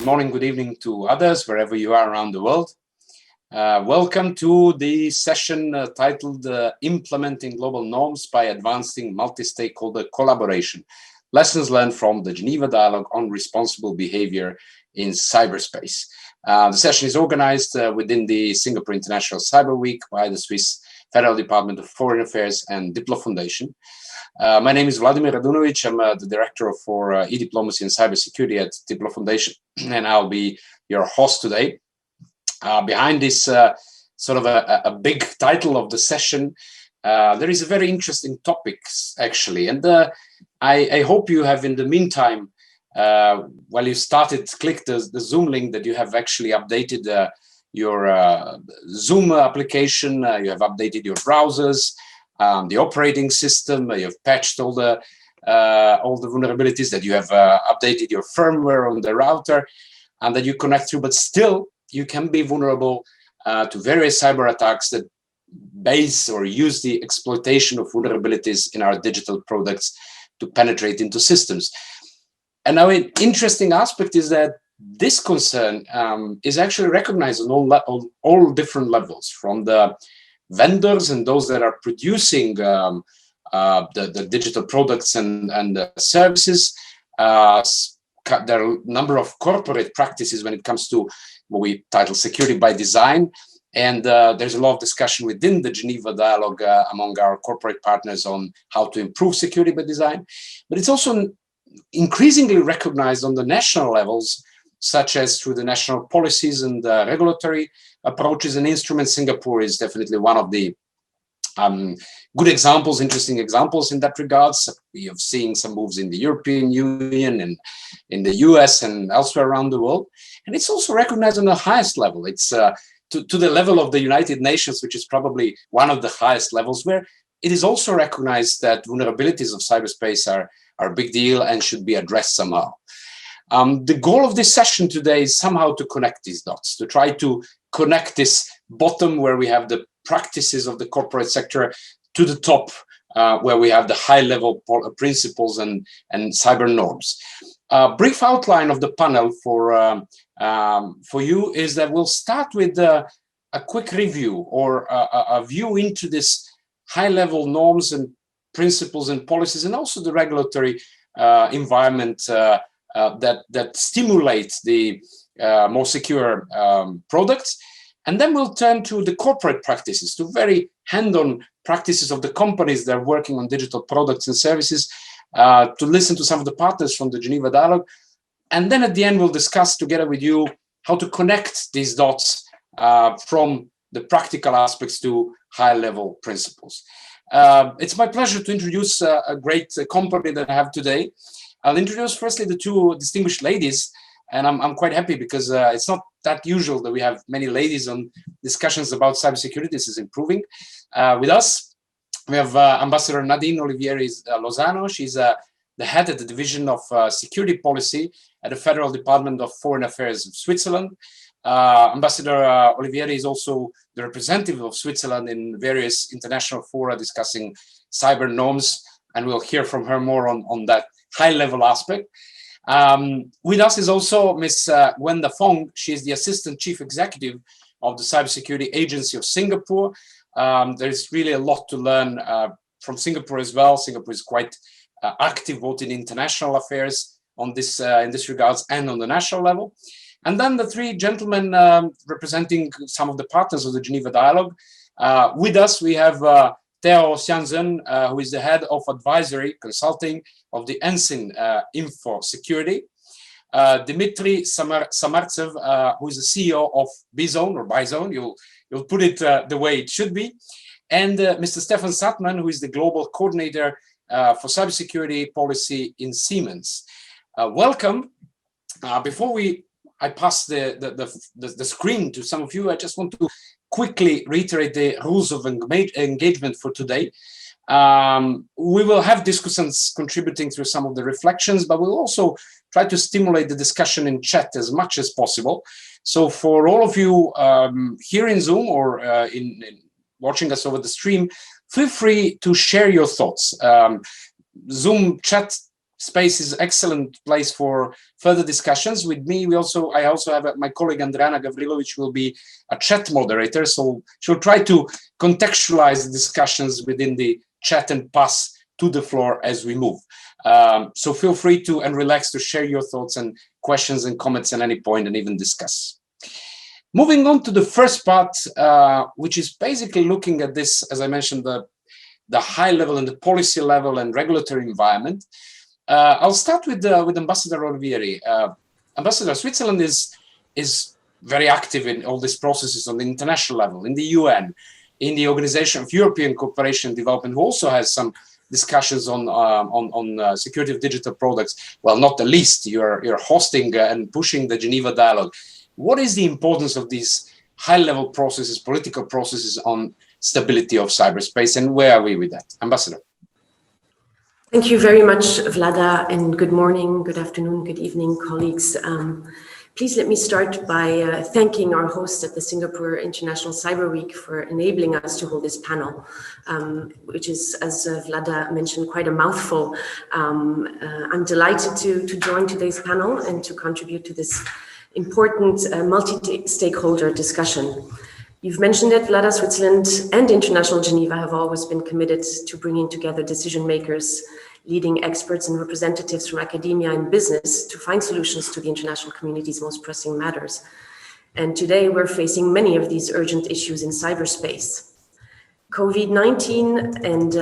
morning, good evening to others, wherever you are around the world. Welcome to the session titled Implementing Global Norms by Advancing Multi-Stakeholder Collaboration. Lessons learned from the Geneva Dialogue on Responsible Behaviour in Cyberspace. The session is organized within the Singapore International Cyber Week by the Swiss Federal Department of Foreign Affairs and DiploFoundation. My name is Vladimir Radunovic. I'm the Director for e-Diplomacy and Cybersecurity at DiploFoundation, and I'll be your host today. Behind this sort of a big title of the session, there is a very interesting topic, actually. And I hope you have, in the meantime, while you started, click the Zoom link, that you have actually updated your Zoom application, you have updated your browsers, the operating system, you have patched all the vulnerabilities, that you have updated your firmware on the router, and that you connect through. But still, you can be vulnerable to various cyber attacks that base or use the exploitation of vulnerabilities in our digital products to penetrate into systems. And now, an interesting aspect is that this concern is actually recognized on all different levels, from the vendors and those that are producing the digital products and services. There are a number of corporate practices when it comes to what we title security by design. And there's a lot of discussion within the Geneva Dialogue among our corporate partners on how to improve security by design. But it's also increasingly recognized on the national levels, such as through the national policies and regulatory approaches and instruments. Singapore is definitely one of the good examples, interesting examples in that regards. We have seen some moves in the European Union and in the US and elsewhere around the world. And it's also recognized on the highest level. It's to the level of the United Nations, which is probably one of the highest levels, where it is also recognized that vulnerabilities of cyberspace are a big deal and should be addressed somehow. The goal of this session today is somehow to connect these dots, to try to connect this bottom where we have the practices of the corporate sector to the top where we have the high-level principles and cyber norms. Brief outline of the panel for you is that we'll start with a quick review or a view into this high-level norms and principles and policies, and also the regulatory environment that stimulates the more secure products. And then we'll turn to the corporate practices, to very hand-on practices of the companies that are working on digital products and services, to listen to some of the partners from the Geneva Dialogue. And then at the end, we'll discuss together with you how to connect these dots from the practical aspects to high-level principles. It's my pleasure to introduce a great company that I have today. I'll introduce firstly the two distinguished ladies, and I'm quite happy because it's not that usual that we have many ladies on discussions about cybersecurity. This is improving. With us, we have Ambassador Nadine Olivieri Lozano. She's the head of the Division of Security Policy at the Federal Department of Foreign Affairs of Switzerland. Ambassador Olivieri is also the representative of Switzerland in various international fora discussing cyber norms, and we'll hear from her more on that high-level aspect. With us is also Ms. Gwenda Fong. She is the Assistant Chief Executive of the Cybersecurity Agency of Singapore. There's really a lot to learn from Singapore as well. Singapore is quite active both in international affairs on this in this regards and on the national level. And then the three gentlemen representing some of the partners of the Geneva Dialogue. With us, we have Theo Xianzhen, who is the head of advisory consulting of the Ensign Info Security. Dmitry Samartsev, who is the CEO of Bizone or Bizone, you'll put it the way it should be. And Mr. Stefan Sattmann, who is the global coordinator for cybersecurity policy in Siemens. Welcome. Before I pass the screen to some of you, I just want to quickly reiterate the rules of engagement for today. We will have discussants contributing through some of the reflections, but we'll also try to stimulate the discussion in chat as much as possible. So for all of you here in Zoom or in watching us over the stream, feel free to share your thoughts. Zoom chat space is excellent place for further discussions. With me, I also have my colleague Andriana Gavrilovic will be a chat moderator, so she'll try to contextualize the discussions within the chat and pass to the floor as we move. So feel free to and relax to share your thoughts and questions and comments at any point and even discuss. Moving on to the first part, which is basically looking at this, as I mentioned, the high level and the policy level and regulatory environment. I'll start with Ambassador Olivieri. Ambassador, Switzerland is very active in all these processes on the international level, in the UN, in the Organization of European Cooperation and Development, who also has some discussions on security of digital products. Well, not the least, you're hosting and pushing the Geneva Dialogue. What is the importance of these high-level processes, political processes on stability of cyberspace, and where are we with that? Ambassador. Thank you very much, Vlada, and good morning, good afternoon, good evening, colleagues. Please let me start by thanking our host at the Singapore International Cyber Week for enabling us to hold this panel, which is, as Vlada mentioned, quite a mouthful. I'm delighted to join today's panel and to contribute to this important multi-stakeholder discussion. You've mentioned it, Vlada, Switzerland and International Geneva have always been committed to bringing together decision makers, leading experts and representatives from academia and business to find solutions to the international community's most pressing matters. And today we're facing many of these urgent issues in cyberspace. COVID-19 and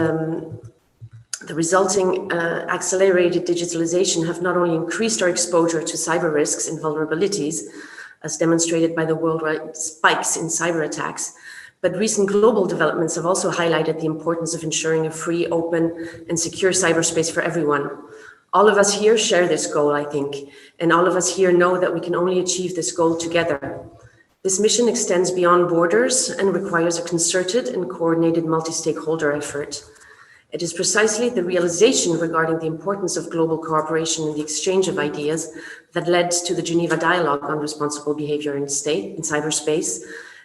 the resulting accelerated digitalization have not only increased our exposure to cyber risks and vulnerabilities, as demonstrated by the worldwide spikes in cyber attacks, but recent global developments have also highlighted the importance of ensuring a free, open, and secure cyberspace for everyone. All of us here share this goal, I think, and all of us here know that we can only achieve this goal together. This mission extends beyond borders and requires a concerted and coordinated multi-stakeholder effort. It is precisely the realization regarding the importance of global cooperation and the exchange of ideas that led to the Geneva Dialogue on Responsible Behaviour in cyberspace,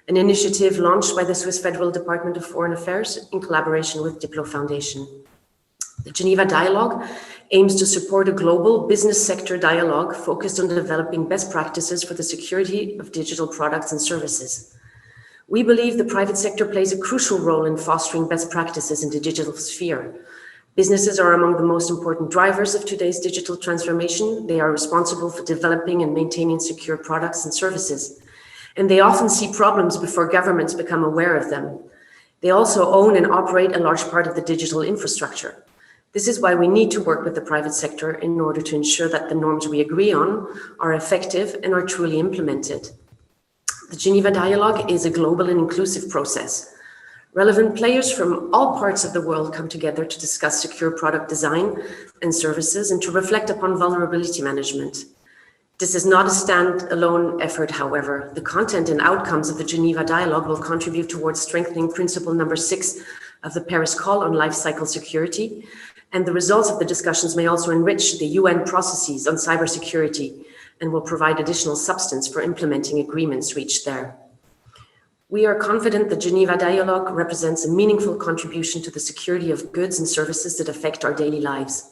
an initiative launched by the Swiss Federal Department of Foreign Affairs in collaboration with DiploFoundation. The Geneva Dialogue aims to support a global business sector dialogue focused on developing best practices for the security of digital products and services. We believe the private sector plays a crucial role in fostering best practices in the digital sphere. Businesses are among the most important drivers of today's digital transformation. They are responsible for developing and maintaining secure products and services. And they often see problems before governments become aware of them. They also own and operate a large part of the digital infrastructure. This is why we need to work with the private sector in order to ensure that the norms we agree on are effective and are truly implemented. The Geneva Dialogue is a global and inclusive process. Relevant players from all parts of the world come together to discuss secure product design and services and to reflect upon vulnerability management. This is not a standalone effort, however. The content and outcomes of the Geneva Dialogue will contribute towards strengthening principle number 6 of the Paris Call on Life Cycle Security, and the results of the discussions may also enrich the UN processes on cybersecurity and will provide additional substance for implementing agreements reached there. We are confident the Geneva Dialogue represents a meaningful contribution to the security of goods and services that affect our daily lives.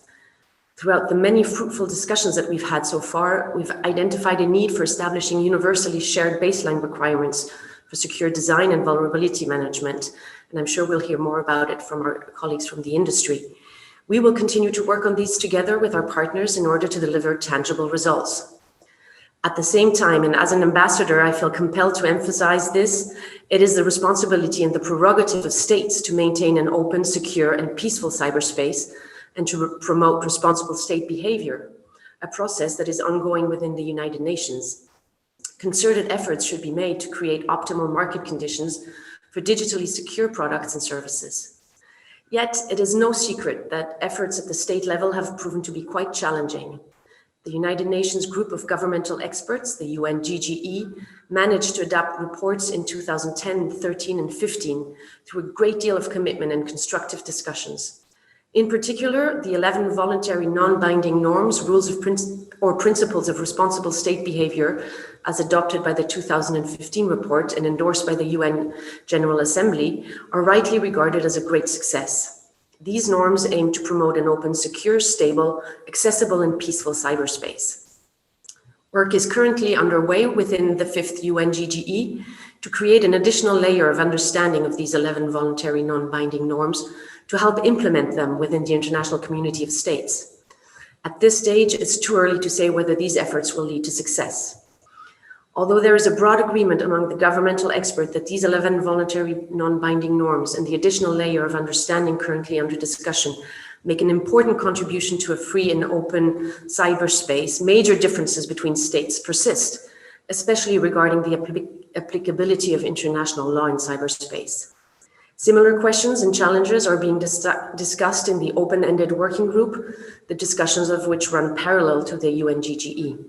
Throughout the many fruitful discussions that we've had so far, we've identified a need for establishing universally shared baseline requirements for secure design and vulnerability management, and I'm sure we'll hear more about it from our colleagues from the industry. We will continue to work on these together with our partners in order to deliver tangible results. At the same time, and as an ambassador, I feel compelled to emphasize this, it is the responsibility and the prerogative of states to maintain an open, secure, and peaceful cyberspace and to promote responsible state behavior, a process that is ongoing within the United Nations. Concerted efforts should be made to create optimal market conditions for digitally secure products and services. Yet, it is no secret that efforts at the state level have proven to be quite challenging. The United Nations group of governmental experts, the UNGGE, managed to adapt reports in 2010, 13, and 15 through a great deal of commitment and constructive discussions. In particular, the 11 voluntary non-binding norms, rules of principles of responsible state behavior, as adopted by the 2015 report and endorsed by the UN General Assembly, are rightly regarded as a great success. These norms aim to promote an open, secure, stable, accessible, and peaceful cyberspace. Work is currently underway within the 5th UN GGE to create an additional layer of understanding of these 11 voluntary non-binding norms to help implement them within the international community of states. At this stage, it's too early to say whether these efforts will lead to success. Although there is a broad agreement among the governmental experts that these 11 voluntary non-binding norms and the additional layer of understanding currently under discussion make an important contribution to a free and open cyberspace, major differences between states persist, especially regarding the applicability of international law in cyberspace. Similar questions and challenges are being discussed in the open-ended working group, the discussions of which run parallel to the UN GGE.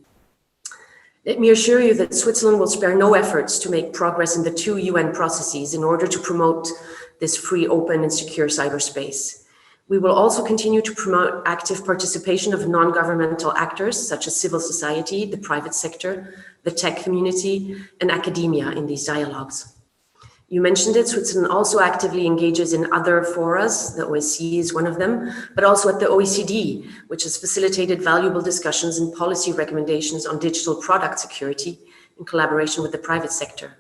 Let me assure you that Switzerland will spare no efforts to make progress in the 2 UN processes in order to promote this free, open, and secure cyberspace. We will also continue to promote active participation of non-governmental actors such as civil society, the private sector, the tech community, and academia in these dialogues. You mentioned it, Switzerland also actively engages in other forums, the OSCE is one of them, but also at the OECD, which has facilitated valuable discussions and policy recommendations on digital product security in collaboration with the private sector.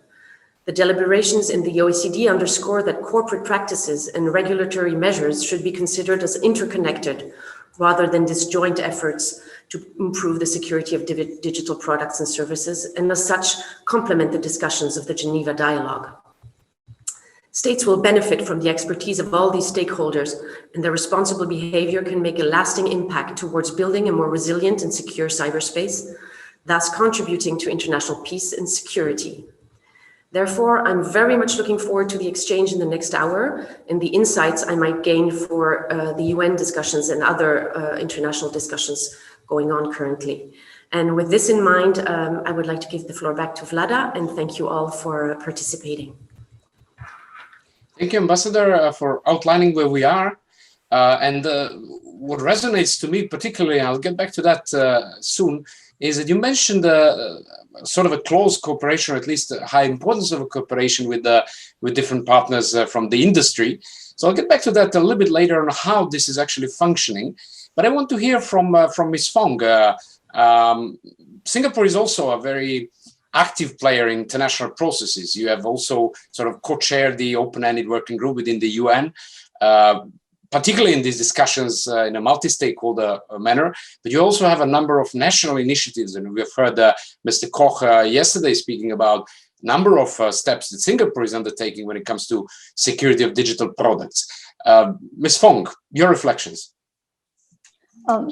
The deliberations in the OECD underscore that corporate practices and regulatory measures should be considered as interconnected rather than disjoint efforts to improve the security of digital products and services, and as such, complement the discussions of the Geneva Dialogue. States will benefit from the expertise of all these stakeholders, and their responsible behavior can make a lasting impact towards building a more resilient and secure cyberspace, thus contributing to international peace and security. Therefore, I'm very much looking forward to the exchange in the next hour and the insights I might gain for the UN discussions and other international discussions going on currently. And with this in mind, I would like to give the floor back to Vlada, and thank you all for participating. Thank you, Ambassador, for outlining where we are. And what resonates to me particularly, I'll get back to that soon, is that you mentioned sort of a close cooperation, or at least a high importance of a cooperation with different partners from the industry. So I'll get back to that a little bit later on how this is actually functioning. But I want to hear from Ms. Fong. Singapore is also a very active player in international processes. You have also sort of co-chaired the open-ended working group within the UN, particularly in these discussions in a multi-stakeholder manner, but you also have a number of national initiatives, and we've heard Mr. Koch yesterday speaking about a number of steps that Singapore is undertaking when it comes to security of digital products. Ms. Fong, your reflections.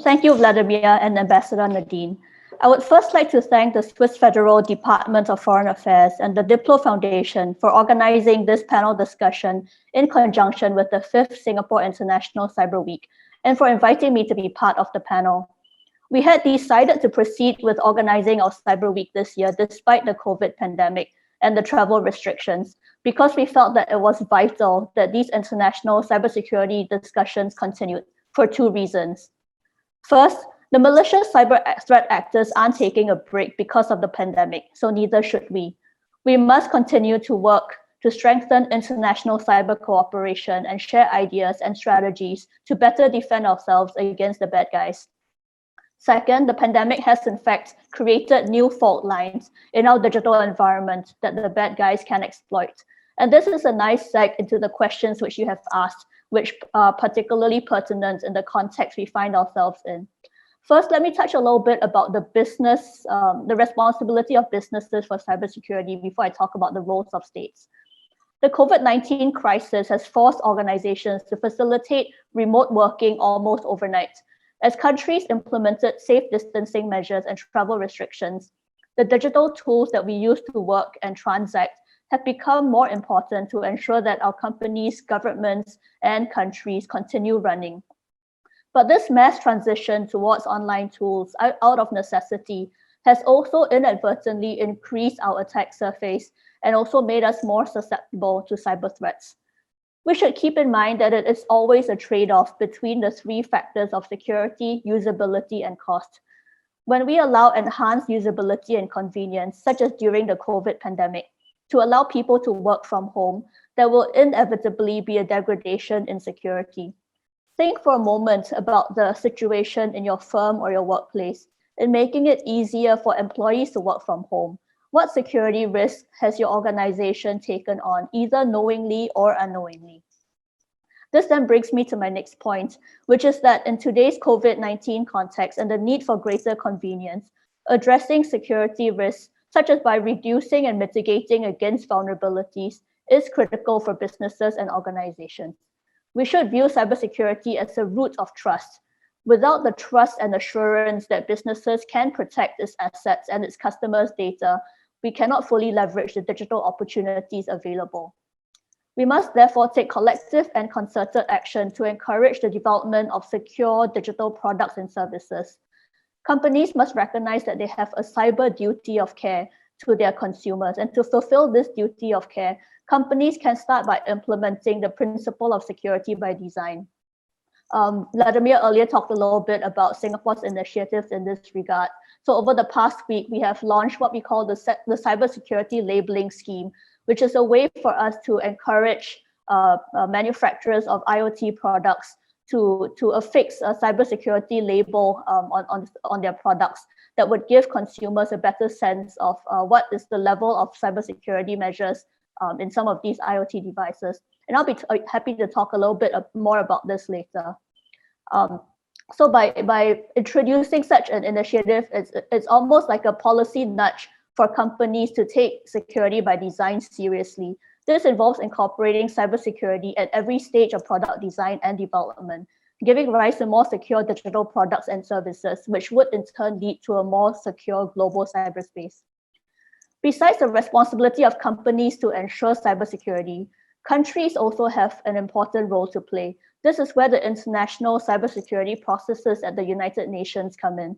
Thank you, Vladimir and Ambassador Nadine. I would first like to thank the Swiss Federal Department of Foreign Affairs and the DiploFoundation for organizing this panel discussion in conjunction with the 5th Singapore International Cyber Week, and for inviting me to be part of the panel. We had decided to proceed with organizing our Cyber Week this year despite the COVID pandemic and the travel restrictions, because we felt that it was vital that these international cybersecurity discussions continued for 2 reasons. First, the malicious cyber threat actors aren't taking a break because of the pandemic, so neither should we. We must continue to work to strengthen international cyber cooperation and share ideas and strategies to better defend ourselves against the bad guys. Second, the pandemic has in fact created new fault lines in our digital environment that the bad guys can exploit. And this is a nice seg into the questions which you have asked, which are particularly pertinent in the context we find ourselves in. First, let me touch a little bit about the business, the responsibility of businesses for cybersecurity before I talk about the roles of states. The COVID-19 crisis has forced organizations to facilitate remote working almost overnight. As countries implemented safe distancing measures and travel restrictions, the digital tools that we use to work and transact have become more important to ensure that our companies, governments, and countries continue running. But this mass transition towards online tools out of necessity has also inadvertently increased our attack surface and also made us more susceptible to cyber threats. We should keep in mind that it is always a trade-off between the 3 factors of security, usability, and cost. When we allow enhanced usability and convenience, such as during the COVID pandemic, to allow people to work from home, there will inevitably be a degradation in security. Think for a moment about the situation in your firm or your workplace in making it easier for employees to work from home. What security risk has your organization taken on, either knowingly or unknowingly? This then brings me to my next point, which is that in today's COVID-19 context and the need for greater convenience, addressing security risks, such as by reducing and mitigating against vulnerabilities, is critical for businesses and organizations. We should view cybersecurity as a root of trust. Without the trust and assurance that businesses can protect its assets and its customers' data, we cannot fully leverage the digital opportunities available. We must therefore take collective and concerted action to encourage the development of secure digital products and services. Companies must recognize that they have a cyber duty of care to their consumers, and to fulfill this duty of care, companies can start by implementing the principle of security by design. Vladimir earlier talked a little bit about Singapore's initiatives in this regard. So over the past week, we have launched what we call the cybersecurity labeling scheme, which is a way for us to encourage manufacturers of IoT products to affix a cybersecurity label on their products that would give consumers a better sense of what is the level of cybersecurity measures in some of these IoT devices. And I'll be happy to talk a little bit more about this later. So by introducing such an initiative, it's almost like a policy nudge for companies to take security by design seriously. This involves incorporating cybersecurity at every stage of product design and development, giving rise to more secure digital products and services, which would in turn lead to a more secure global cyberspace. Besides the responsibility of companies to ensure cybersecurity, countries also have an important role to play. This is where the international cybersecurity processes at the United Nations come in.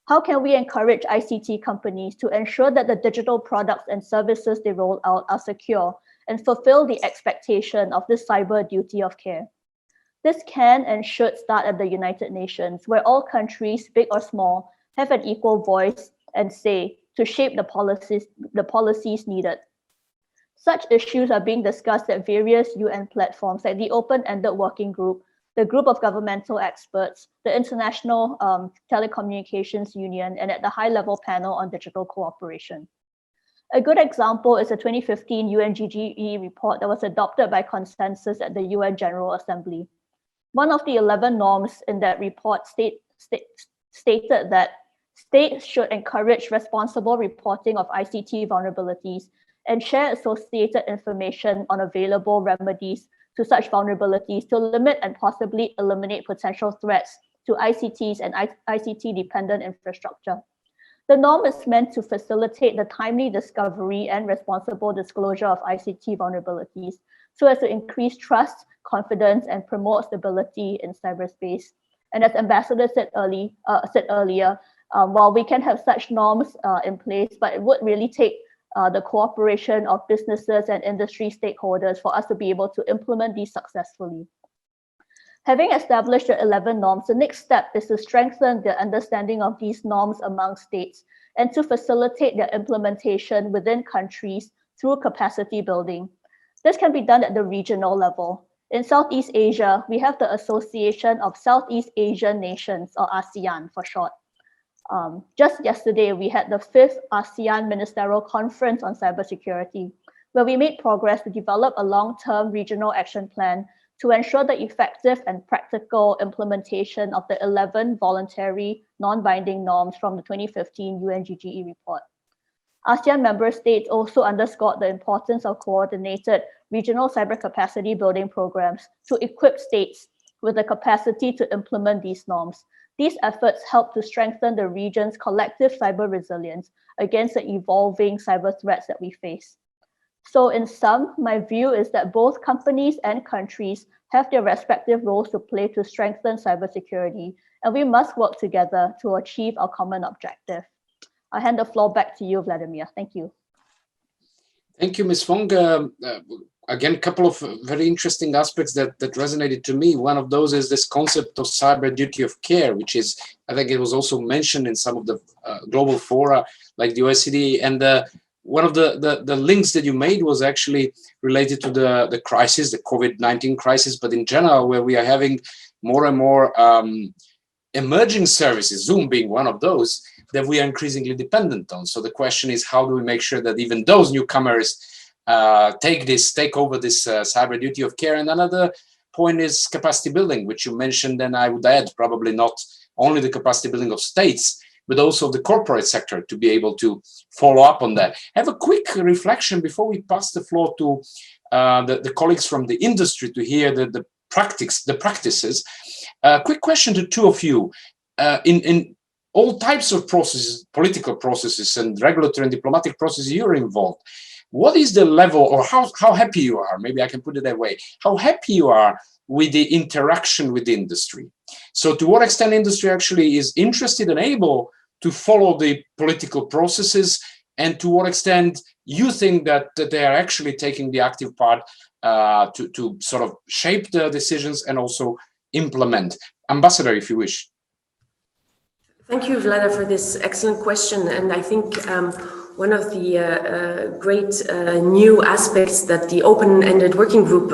How can we encourage ICT companies to ensure that the digital products and services they roll out are secure and fulfill the expectation of this cyber duty of care? This can and should start at the United Nations, where all countries, big or small, have an equal voice and say to shape the policies needed. Such issues are being discussed at various UN platforms like the Open-Ended Working Group, the Group of Governmental Experts, the International Telecommunications Union, and at the high-level panel on digital cooperation. A good example is the 2015 UNGGE report that was adopted by consensus at the UN General Assembly. One of the 11 norms in that report stated that states should encourage responsible reporting of ICT vulnerabilities and share associated information on available remedies to such vulnerabilities to limit and possibly eliminate potential threats to ICTs and ICT-dependent infrastructure. The norm is meant to facilitate the timely discovery and responsible disclosure of ICT vulnerabilities so as to increase trust, confidence, and promote stability in cyberspace. And as Ambassador said earlier, while we can have such norms in place, but it would really take the cooperation of businesses and industry stakeholders for us to be able to implement these successfully. Having established the 11 norms, the next step is to strengthen the understanding of these norms among states and to facilitate their implementation within countries through capacity building. This can be done at the regional level. In Southeast Asia, we have the Association of Southeast Asian Nations, or ASEAN for short. Just yesterday, we had the 5th ASEAN Ministerial Conference on Cybersecurity, where we made progress to develop a long-term regional action plan to ensure the effective and practical implementation of the 11 voluntary non-binding norms from the 2015 UNGGE report. ASEAN member states also underscored the importance of coordinated regional cyber capacity building programs to equip states with the capacity to implement these norms. These efforts help to strengthen the region's collective cyber resilience against the evolving cyber threats that we face. So in sum, my view is that both companies and countries have their respective roles to play to strengthen cybersecurity, and we must work together to achieve our common objective. I'll hand the floor back to you, Vladimir. Thank you. Thank you, Ms. Fong. Again, a couple of very interesting aspects that resonated to me. One of those is this concept of cyber duty of care, which is, I think it was also mentioned in some of the global fora, like the OECD. And one of the links that you made was actually related to the crisis, the COVID-19 crisis, but in general, where we are having more and more emerging services, Zoom being one of those, that we are increasingly dependent on. So the question is, how do we make sure that even those newcomers take over this cyber duty of care? And another point is capacity building, which you mentioned, and I would add probably not only the capacity building of states, but also the corporate sector to be able to follow up on that. Have a quick reflection before we pass the floor to the colleagues from the industry to hear the practices. Quick question to two of you. In all types of processes, political processes and regulatory and diplomatic processes you're involved, what is the level, or how happy you are, maybe I can put it that way, how happy you are with the interaction with the industry? So to what extent industry actually is interested and able to follow the political processes, and to what extent you think that they are actually taking the active part to sort of shape the decisions and also implement? Ambassador, if you wish. Thank you, Vlada, for this excellent question. And I think one of the great new aspects that the open-ended working group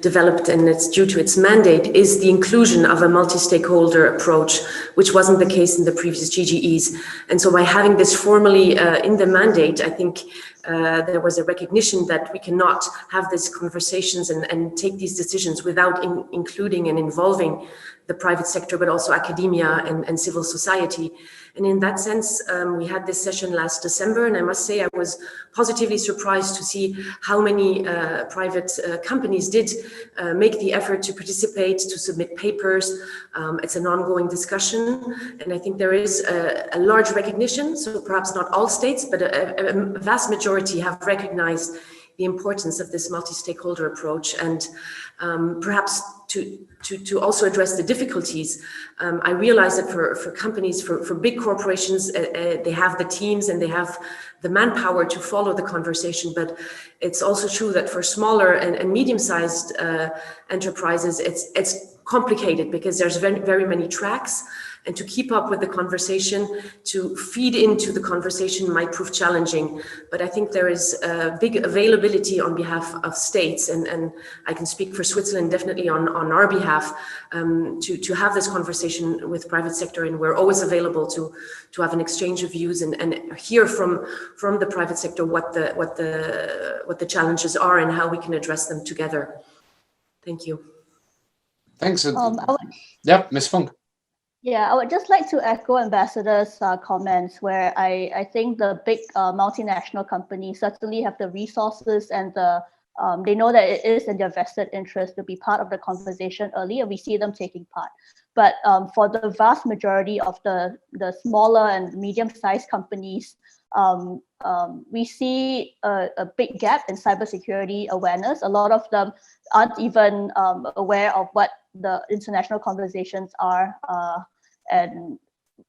developed, and it's due to its mandate, is the inclusion of a multi-stakeholder approach, which wasn't the case in the previous GGEs. And so by having this formally in the mandate, I think there was a recognition that we cannot have these conversations and take these decisions without including and involving the private sector, but also academia and civil society. And in that sense, we had this session last December, and I must say I was positively surprised to see how many private companies did make the effort to participate, to submit papers. It's an ongoing discussion, and I think there is a large recognition, so perhaps not all states, but a vast majority have recognized the importance of this multi-stakeholder approach, and perhaps to also address the difficulties. I realize that for companies, for big corporations, they have the teams and they have the manpower to follow the conversation, but it's also true that for smaller and medium-sized enterprises, it's complicated because there's very many tracks. And to keep up with the conversation, to feed into the conversation might prove challenging. But I think there is a big availability on behalf of states, and I can speak for Switzerland definitely on our behalf, to have this conversation with private sector, and we're always available to have an exchange of views and hear from the private sector what the challenges are and how we can address them together. Thank you. Thanks. Yeah, Ms. Funk. Yeah, I would just like to echo Ambassador's comments, where I think the big multinational companies certainly have the resources and they know that it is in their vested interest to be part of the conversation early, and we see them taking part. But for the vast majority of the smaller and medium-sized companies, we see a big gap in cybersecurity awareness. A lot of them aren't even aware of what the international conversations are, and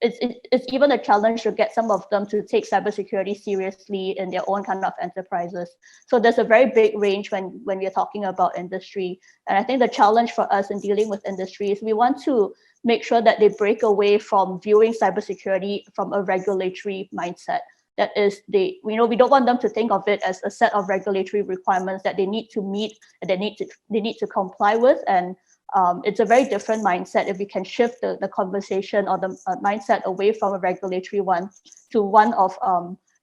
it's even a challenge to get some of them to take cybersecurity seriously in their own kind of enterprises. So there's a very big range when we're talking about industry. And I think the challenge for us in dealing with industry is we want to make sure that they break away from viewing cybersecurity from a regulatory mindset. That is, we don't want them to think of it as a set of regulatory requirements that they need to meet and they need to comply with. And it's a very different mindset if we can shift the conversation or the mindset away from a regulatory one to one of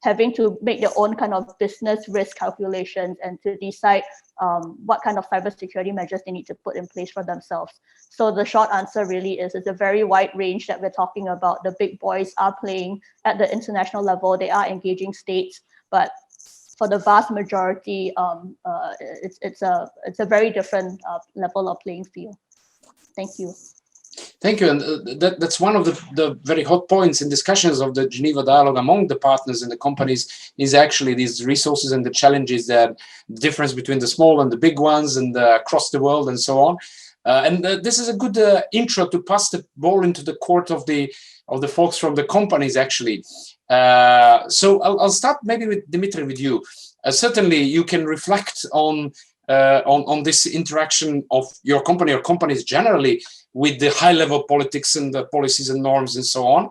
having to make their own kind of business risk calculations and to decide what kind of cybersecurity measures they need to put in place for themselves. So the short answer really is it's a very wide range that we're talking about. The big boys are playing at the international level. They are engaging states, but for the vast majority, it's a very different level of playing field. Thank you. Thank you. And that's one of the very hot points in discussions of the Geneva Dialogue among the partners and the companies is actually these resources and the challenges, that difference between the small and the big ones and across the world and so on. And this is a good intro to pass the ball into the court of the folks from the companies, actually. So I'll start maybe with Dimitri, with you. Certainly, you can reflect on this interaction of your company or companies generally with the high-level politics and the policies and norms and so on.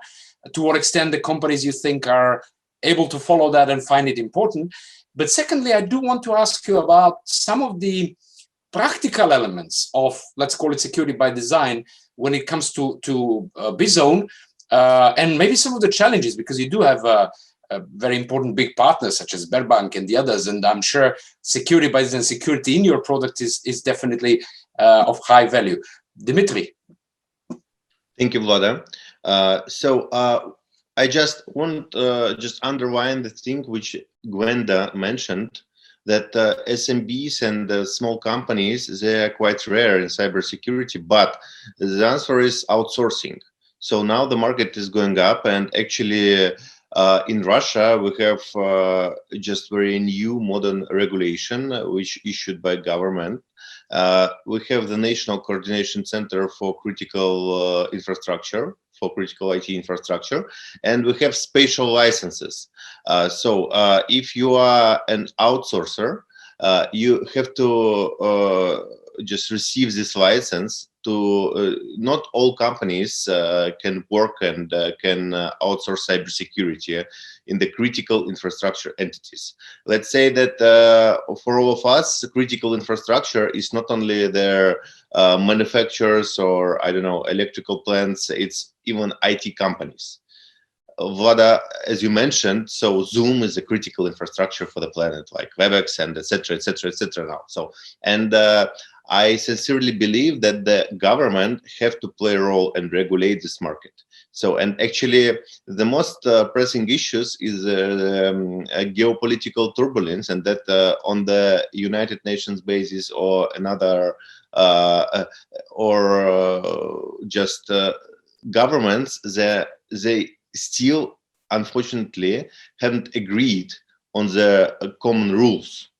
To what extent the companies you think are able to follow that and find it important. But secondly, I do want to ask you about some of the practical elements of, let's call it security by design, when it comes to BZone, and maybe some of the challenges, because you do have a very important big partners such as Sberbank and the others, and I'm sure security by design, security in your product is definitely of high value. Dimitri. Thank you, Vlada. I just want just underline the thing which Gwenda mentioned, that SMBs and small companies, they are quite rare in cybersecurity, but the answer is outsourcing. So now the market is going up, and actually in Russia, we have just very new modern regulation which issued by government. We have the National Coordination Center for Critical Infrastructure, for critical IT infrastructure, and we have spatial licenses. If you are an outsourcer, you have to just receive this license. Not all companies can work and can outsource cybersecurity in the critical infrastructure entities. Let's say that for all of us, critical infrastructure is not only their manufacturers or, I don't know, electrical plants, it's even IT companies. Vlada, as you mentioned, so Zoom is a critical infrastructure for the planet, like WebEx and etc. now. So, and I sincerely believe that the government have to play a role and regulate this market. So, and actually, the most pressing issues is geopolitical turbulence, and that on the United Nations basis or another, governments, they still, unfortunately, haven't agreed on the common rules.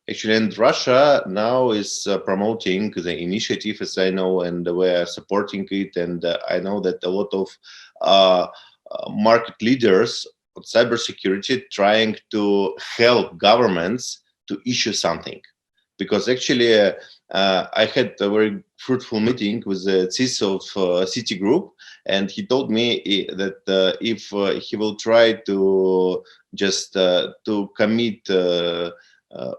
Actually, and Russia now is promoting the initiative, as I know, and we're supporting it. And I know that a lot of market leaders of cybersecurity trying to help governments to issue something. Because actually, I had a very fruitful meeting with the CISO of Citigroup, and he told me that if he will try to just to commit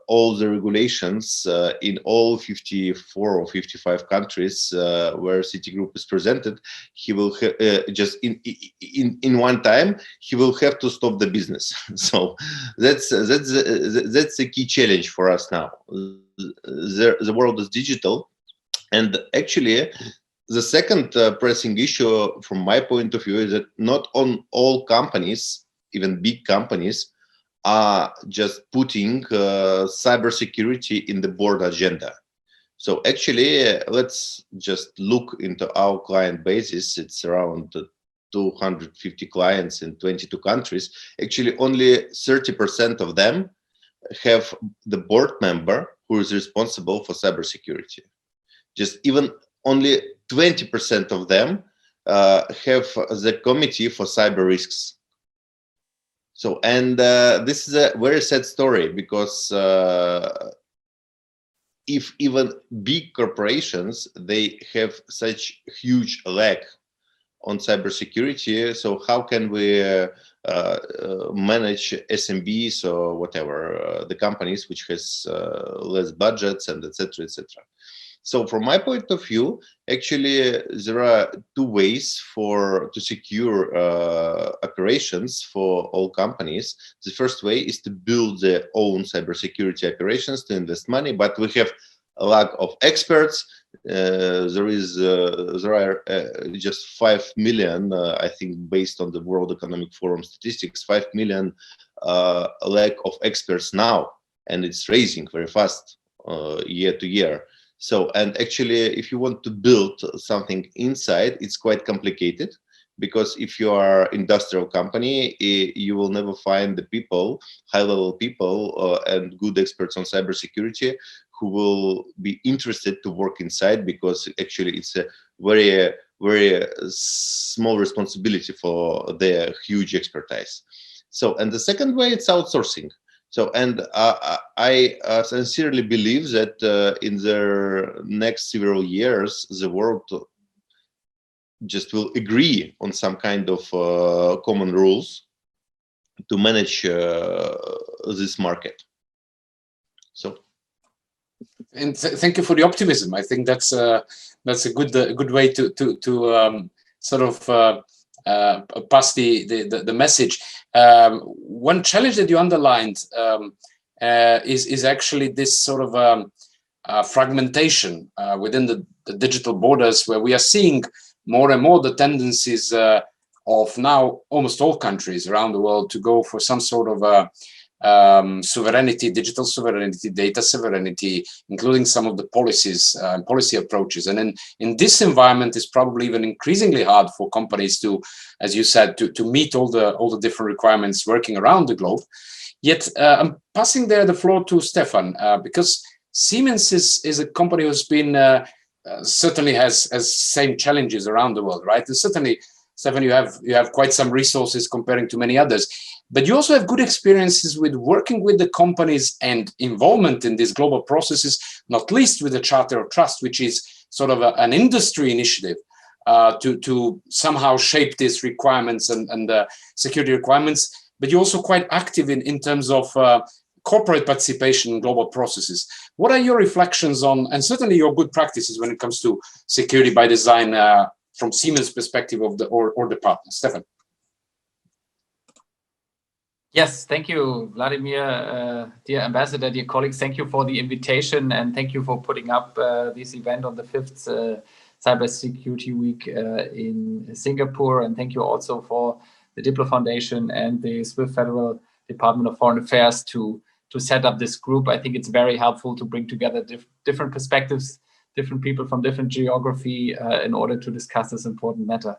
all the regulations in all 54 or 55 countries where Citigroup is presented, he will just in one time he will have to stop the business. So that's a key challenge for us now. The world is digital, and actually the second pressing issue from my point of view is that not on all companies, even big companies, are just putting cybersecurity in the board agenda. So actually, let's just look into our client basis. It's around 250 clients in 22 countries. Actually, only 30% of them have the board member who is responsible for cybersecurity. Just even only 20% of them have the committee for cyber risks. So, and this is a very sad story, because if even big corporations, they have such huge lack on cybersecurity, so how can we manage SMBs or whatever, the companies which has less budgets and etc. etc. So from my point of view, actually, there are two ways to secure operations for all companies. The first way is to build their own cybersecurity operations, to invest money, but we have a lack of experts. There are just 5 million, I think, based on the World Economic Forum statistics, 5 million lack of experts now, and it's rising very fast year to year. So, and actually, if you want to build something inside, it's quite complicated, because if you are industrial company, you will never find the people, high-level people and good experts on cybersecurity who will be interested to work inside, because actually it's a very, very small responsibility for their huge expertise. So, and the second way, it's outsourcing. So, and I sincerely believe that in the next several years, the world just will agree on some kind of common rules to manage this market. So, And thank you for the optimism. I think that's a good way to sort of pass the message. One challenge that you underlined is actually this sort of fragmentation within the digital borders, where we are seeing more and more the tendencies of now almost all countries around the world to go for some sort of sovereignty, digital sovereignty, data sovereignty, including some of the policies and policy approaches. And then in this environment, it's probably even increasingly hard for companies to, as you said, to meet all the different requirements working around the globe. Yet I'm passing there the floor to Stefan, because Siemens is a company who's been certainly has same challenges around the world, right? And certainly, Stefan, you have quite some resources comparing to many others. But you also have good experiences with working with the companies and involvement in these global processes, not least with the Charter of Trust, which is sort of an industry initiative to somehow shape these requirements and security requirements. But you're also quite active in terms of corporate participation in global processes. What are your reflections on, and certainly your good practices when it comes to security by design from Siemens' perspective of or the partner? Stefan. Yes, thank you, Vladimir, dear ambassador, dear colleagues. Thank you for the invitation, and thank you for putting up this event on the 5th Cybersecurity Week in Singapore. And thank you also for the DiploFoundation and the Swiss Federal Department of Foreign Affairs to set up this group. I think it's very helpful to bring together different perspectives, different people from different geography in order to discuss this important matter.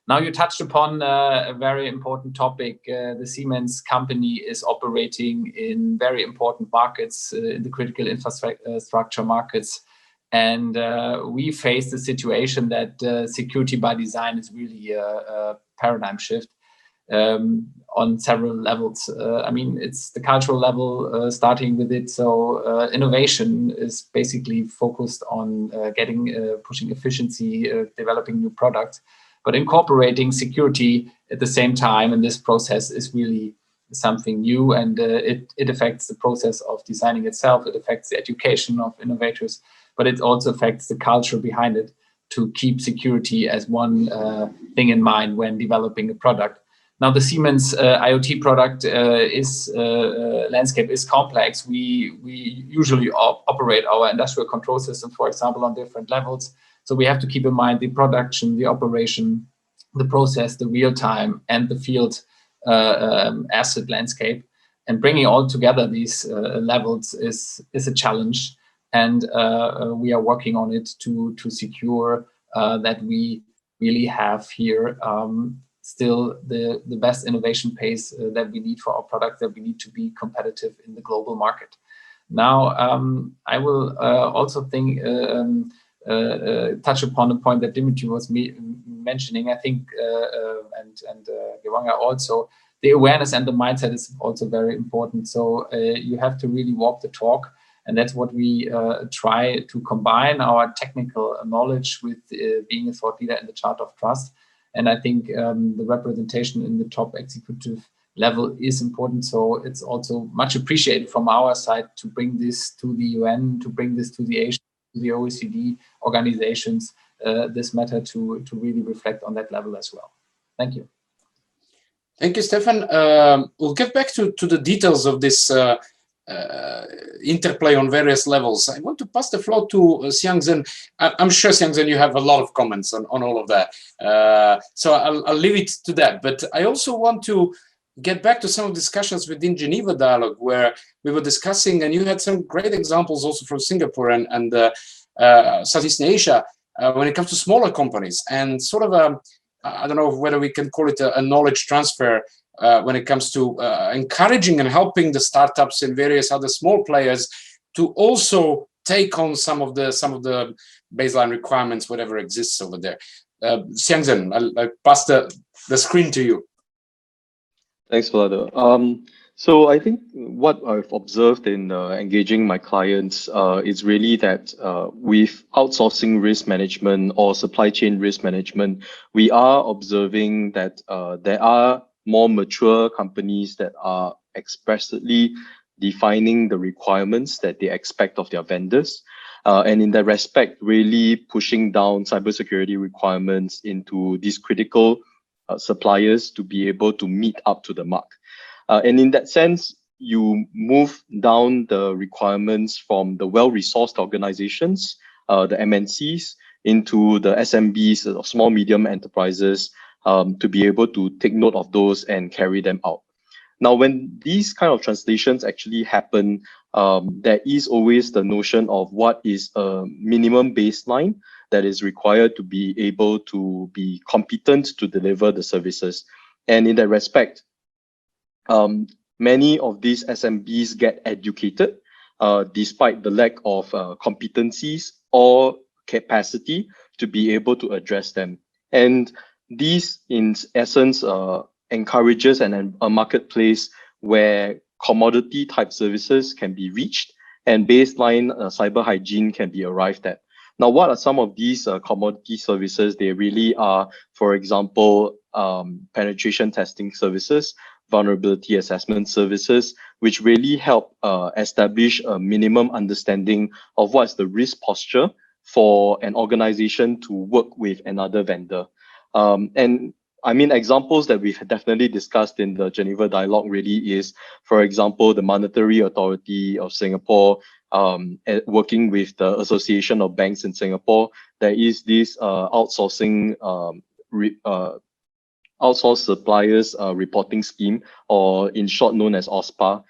Now, you touched upon a very important topic. The Siemens company is operating in very important markets, in the critical infrastructure markets. And we face the situation that security by design is really a paradigm shift on several levels. I mean, it's the cultural level starting with it. So innovation is basically focused on pushing efficiency, developing new products. But incorporating security at the same time in this process is really something new, and it affects the process of designing itself. It affects the education of innovators, but it also affects the culture behind it to keep security as one thing in mind when developing a product. Now, the Siemens IoT product landscape is complex. We usually operate our industrial control system, for example, on different levels. So we have to keep in mind the production, the operation, the process, the real time, and the field asset landscape. And bringing all together these levels is a challenge. And we are working on it to secure that we really have here still the best innovation pace that we need for our product, that we need to be competitive in the global market. Now, I will also touch upon a point that Dimitri was mentioning. I think, and Gewanga also, the awareness and the mindset is also very important. So you have to really walk the talk, and that's what we try to combine our technical knowledge with being a thought leader in the Charter of Trust. And I think the representation in the top executive level is important. So it's also much appreciated from our side to bring this to the UN, to bring this to the Asian, the OECD organizations, this matter to really reflect on that level as well. Thank you. Thank you, Stefan. We'll get back to the details of this interplay on various levels. I want to pass the floor to Xiangzhen. I'm sure, Xiangzhen, you have a lot of comments on all of that. So I'll leave it to that. But I also want to get back to some of the discussions within Geneva Dialogue, where we were discussing, and you had some great examples also from Singapore and Southeast Asia, when it comes to smaller companies, and sort of I don't know whether we can call it a knowledge transfer when it comes to encouraging and helping the startups and various other small players to also take on some of the baseline requirements, whatever exists over there. Xiangzhen, I'll pass the screen to you. Thanks, Vlado. So I think what I've observed in engaging my clients is really that with outsourcing risk management or supply chain risk management, we are observing that there are more mature companies that are expressly defining the requirements that they expect of their vendors. And in that respect, really pushing down cybersecurity requirements into these critical suppliers to be able to meet up to the mark. And in that sense, you move down the requirements from the well-resourced organizations, the MNCs, into the SMBs, or small medium enterprises, to be able to take note of those and carry them out. Now, when these kind of translations actually happen, there is always the notion of what is a minimum baseline that is required to be able to be competent to deliver the services. And in that respect, many of these SMBs get educated despite the lack of competencies or capacity to be able to address them. And these, in essence, encourages a marketplace where commodity type services can be reached and baseline cyber hygiene can be arrived at. Now, what are some of these commodity services? They really are, for example, penetration testing services, vulnerability assessment services, which really help establish a minimum understanding of what's the risk posture for an organization to work with another vendor. And I mean, examples that we've definitely discussed in the Geneva Dialogue really is, for example, the Monetary Authority of Singapore, working with the Association of Banks in Singapore. There is this outsourcing outsourced suppliers reporting scheme, or in short known as OSPA,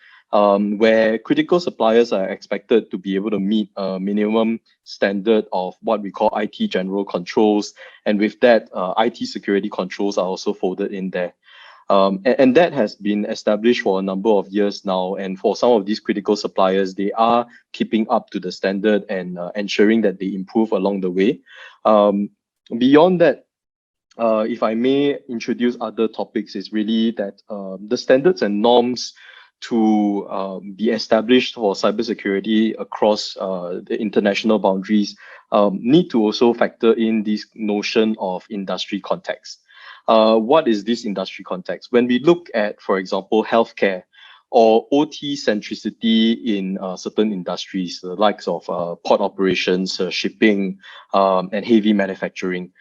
where critical suppliers are expected to be able to meet a minimum standard of what we call IT general controls. And with that, IT security controls are also folded in there. And that has been established for a number of years now. And for some of these critical suppliers, they are keeping up to the standard and ensuring that they improve along the way. Beyond that, if I may introduce other topics, is really that the standards and norms to be established for cybersecurity across the international boundaries need to also factor in this notion of industry context. What is this industry context? When we look at, for example, healthcare or OT centricity in certain industries, the likes of port operations, shipping, and heavy manufacturing,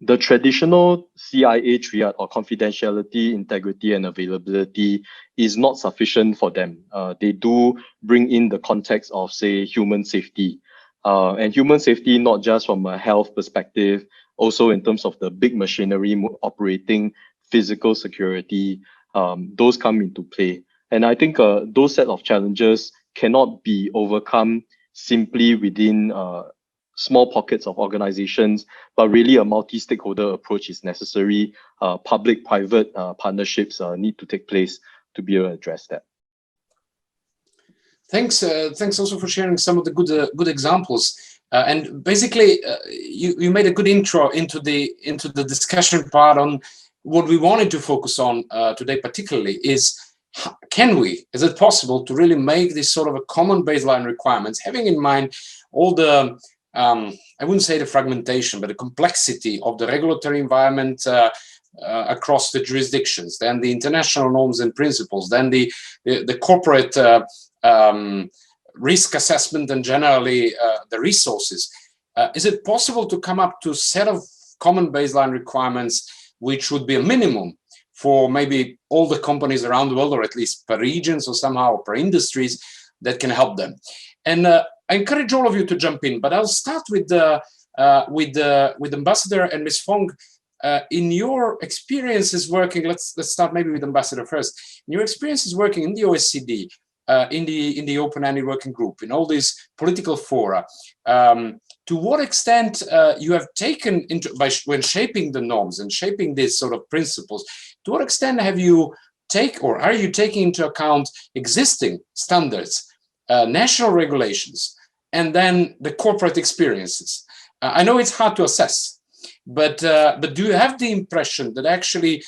the traditional CIA triad, or confidentiality, integrity, and availability, is not sufficient for them. They do bring in the context of, say, human safety. And human safety, not just from a health perspective, also in terms of the big machinery operating, physical security, those come into play. And I think those set of challenges cannot be overcome simply within small pockets of organizations, but really a multi-stakeholder approach is necessary. Public-private partnerships need to take place to be able to address that. Thanks. Thanks also for sharing some of the good examples. And basically, you made a good intro into the discussion part on what we wanted to focus on today. Particularly is, is it possible to really make this sort of a common baseline requirements, having in mind all the I wouldn't say the fragmentation, but the complexity of the regulatory environment across the jurisdictions, then the international norms and principles, then the corporate risk assessment, and generally the resources. Is it possible to come up to a set of common baseline requirements which would be a minimum for maybe all the companies around the world, or at least per regions or somehow per industries, that can help them? And I encourage all of you to jump in, but I'll start with Ambassador and Ms. Fong. In your experiences working, let's start maybe with Ambassador first. In your experiences working in the OECD, in the open-ended working group, in all these political fora, to what extent you have taken into, when shaping the norms and shaping these sort of principles, to what extent have you are you taking into account existing standards, national regulations, and then the corporate experiences? I know it's hard to assess, but do you have the impression that actually,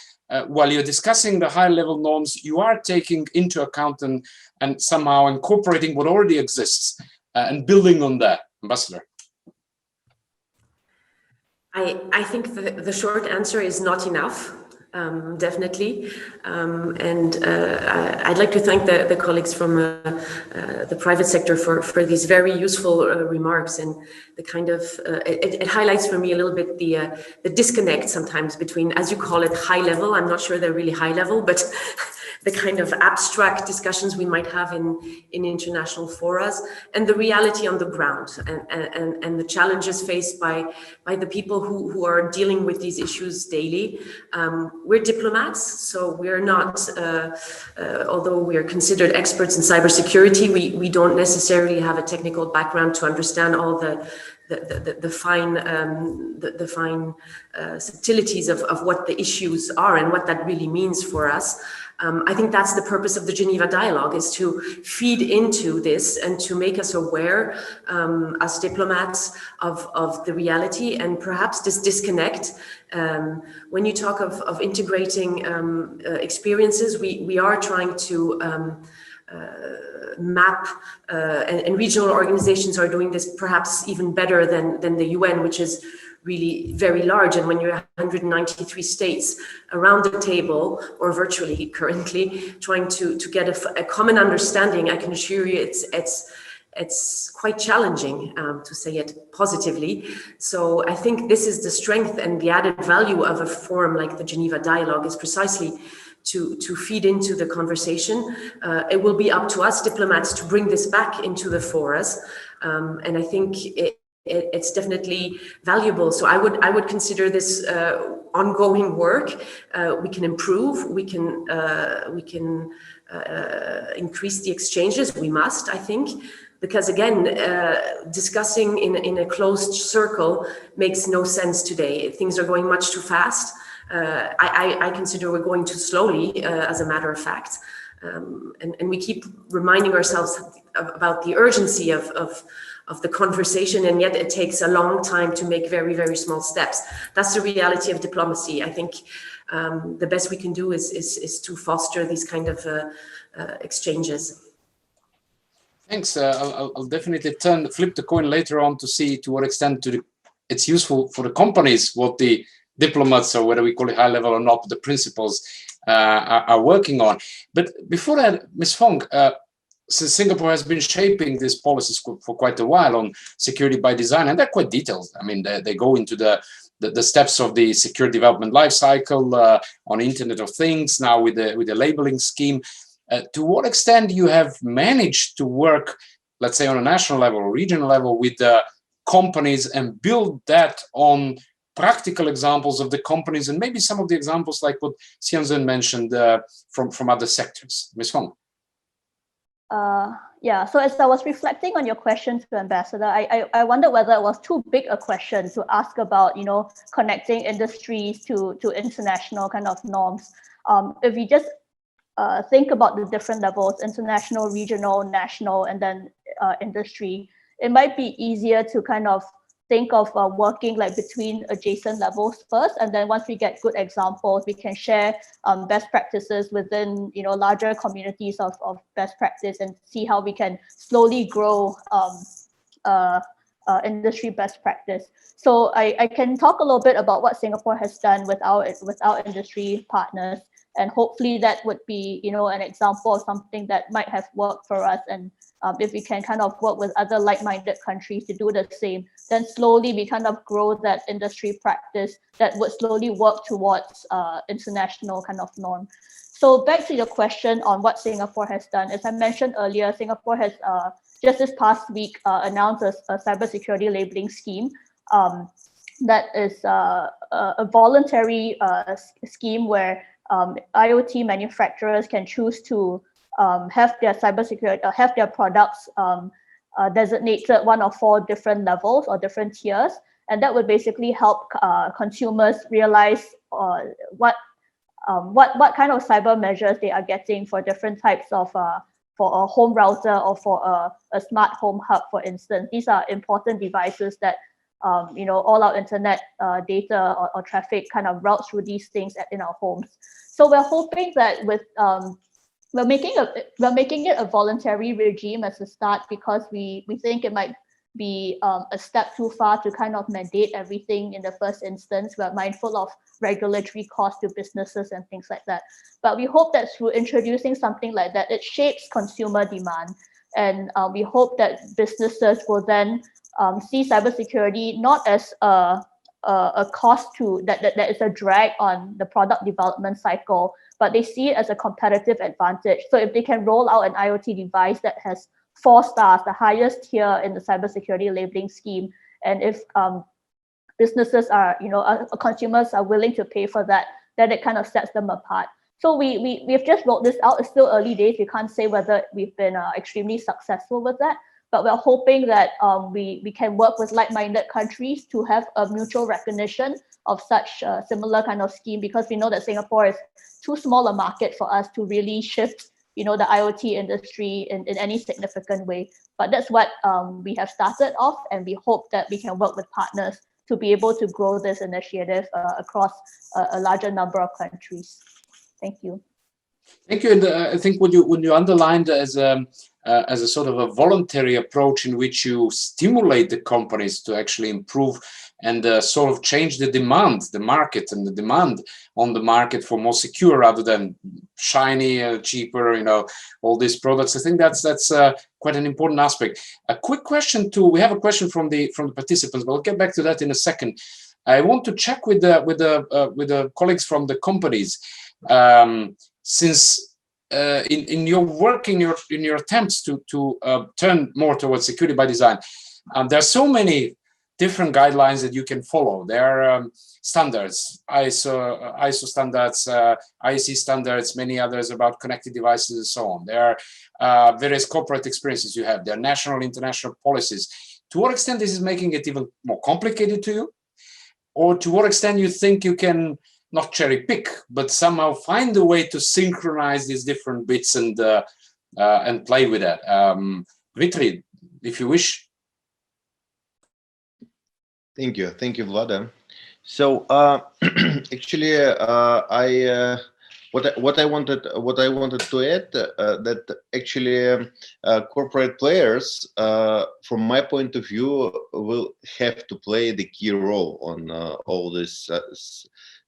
while you're discussing the high-level norms, you are taking into account and somehow incorporating what already exists and building on that? Ambassador. I think the short answer is not enough. Definitely. I'd like to thank the colleagues from the private sector for these very useful remarks, and the kind of, it highlights for me a little bit the disconnect sometimes between, as you call it, high level. I'm not sure they're really high level, but the kind of abstract discussions we might have in international forums, and the reality on the ground, and the challenges faced by the people who are dealing with these issues daily. We're diplomats, so we're not, although we are considered experts in cybersecurity, we don't necessarily have a technical background to understand all the fine subtleties of what the issues are and what that really means for us. I think that's the purpose of the Geneva Dialogue, is to feed into this and to make us aware as diplomats of the reality and perhaps this disconnect. When you talk of integrating experiences, we are trying to map, and regional organizations are doing this perhaps even better than the UN, which is really very large. And when you're 193 states around the table, or virtually currently, trying to get a common understanding, I can assure you it's quite challenging, to say it positively. So I think this is the strength and the added value of a forum like the Geneva Dialogue, is precisely to feed into the conversation. It will be up to us diplomats to bring this back into the forums, and I think it's definitely valuable. So I would consider this ongoing work. We can improve. We can increase the exchanges. We must, I think, because again, discussing in a closed circle makes no sense today. Things are going much too fast. I consider we're going too slowly, as a matter of fact, and we keep reminding ourselves about the urgency of the conversation, and yet it takes a long time to make very, very small steps. That's the reality of diplomacy. I think the best we can do is to foster these kind of exchanges. Thanks. I'll definitely flip the coin later on to see to what extent it's useful for the companies, what the diplomats, or whether we call it high level or not, the principles are working on. But before that, Ms. Fong, since Singapore has been shaping these policies for quite a while on security by design, and they're quite detailed. I mean, they go into the steps of the secure development life cycle on Internet of Things, now with the labeling scheme. To what extent you have managed to work, let's say on a national level or regional level, with the companies and build that on practical examples of the companies, and maybe some of the examples like what Xianzhen mentioned from other sectors. Ms. Fong. Yeah, so as I was reflecting on your question to Ambassador, I wondered whether it was too big a question to ask about, connecting industries to international kind of norms. If we just think about the different levels, international, regional, national, and then industry, it might be easier to kind of think of working like between adjacent levels first, and then once we get good examples, we can share best practices within larger communities of best practice, and see how we can slowly grow industry best practice. So I can talk a little bit about what Singapore has done with our industry partners, and hopefully that would be an example of something that might have worked for us. And if we can kind of work with other like-minded countries to do the same, then slowly we kind of grow that industry practice that would slowly work towards international kind of norm. So back to your question on what Singapore has done. As I mentioned earlier, Singapore has just this past week announced a cybersecurity labeling scheme that is a voluntary scheme where IoT manufacturers can choose to have their cybersecurity, have their products designated one of 4 different levels or different tiers, and that would basically help consumers realize what kind of cyber measures they are getting for different types of for a home router or for a smart home hub, for instance. These are important devices that all our internet data or traffic kind of routes through these things in our homes. So we're hoping that with we're making it a voluntary regime as a start, because we think it might be a step too far to kind of mandate everything in the first instance. We're mindful of regulatory costs to businesses and things like that. But we hope that through introducing something like that, it shapes consumer demand. And we hope that businesses will then see cybersecurity not as a cost that is a drag on the product development cycle, but they see it as a competitive advantage. So if they can roll out an IoT device that has 4 stars, the highest tier in the cybersecurity labeling scheme, and if businesses are, consumers are willing to pay for that, then it kind of sets them apart. So we've just rolled this out. It's still early days. We can't say whether we've been extremely successful with that, but we're hoping that we can work with like-minded countries to have a mutual recognition of such a similar kind of scheme, because we know that Singapore is too small a market for us to really shift the IoT industry in any significant way. But that's what we have started off, and we hope that we can work with partners to be able to grow this initiative across a larger number of countries. Thank you. Thank you. And I think when you underlined as a sort of a voluntary approach in which you stimulate the companies to actually improve and sort of change the demand, the market, and the demand on the market for more secure rather than shiny, cheaper, all these products. I think that's quite an important aspect. A quick question too. We have a question from the participants, but I'll get back to that in a second. I want to check with the colleagues from the companies. Since in your work, in your attempts to turn more towards security by design, there are so many different guidelines that you can follow. There are standards, ISO standards, IEC standards, many others about connected devices and so on. There are various corporate experiences you have. There are national, international policies. To what extent this is making it even more complicated to you? Or to what extent you think you can not cherry pick, but somehow find a way to synchronize these different bits and play with that? Dmitry, if you wish. Thank you, Vlada. So actually, what I wanted to add that actually corporate players, from my point of view, will have to play the key role on all this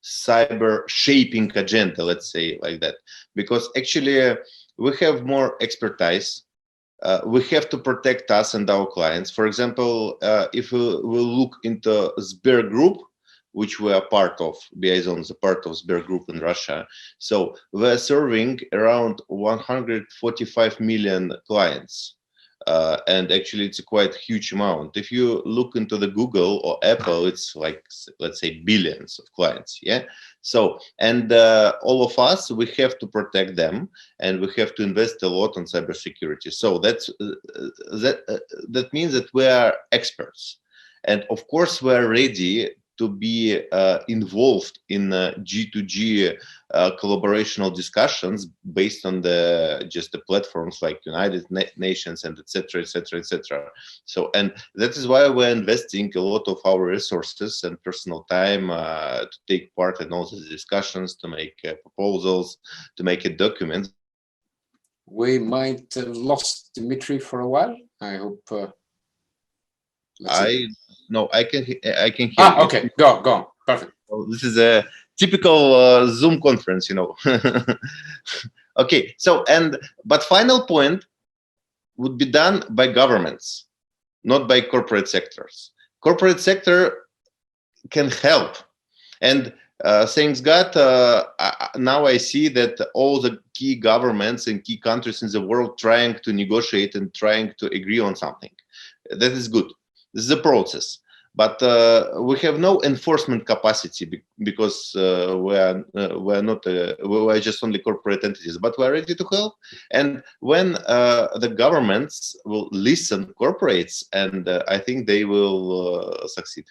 cyber shaping agenda, let's say like that, because actually we have more expertise. We have to protect us and our clients. For example, if we look into Sber Group, which we are part of, BI Zone is a part of Sber Group in Russia. So we're serving around 145 million clients. And actually it's a quite huge amount. If you look into the Google or Apple, it's like, let's say, billions of clients. Yeah. So, and all of us, we have to protect them, and we have to invest a lot on cybersecurity. So that means that we are experts, and of course we are ready to be involved in G2G collaborational discussions based on just the platforms like United Nations and etc. So, and that is why we're investing a lot of our resources and personal time to take part in all these discussions, to make proposals, to make a document. We might have lost Dmitry for a while. I hope. No, I can hear. Okay, go. Perfect. Well, this is a typical Zoom conference, Okay, so but final point would be done by governments, not by corporate sectors. Corporate sector can help, and thanks God, now I see that all the key governments and key countries in the world trying to negotiate and trying to agree on something. That is good. This is a process, but we have no enforcement capacity because we're just only corporate entities. But we're ready to help, and when the governments will listen, corporates, and I think they will succeed.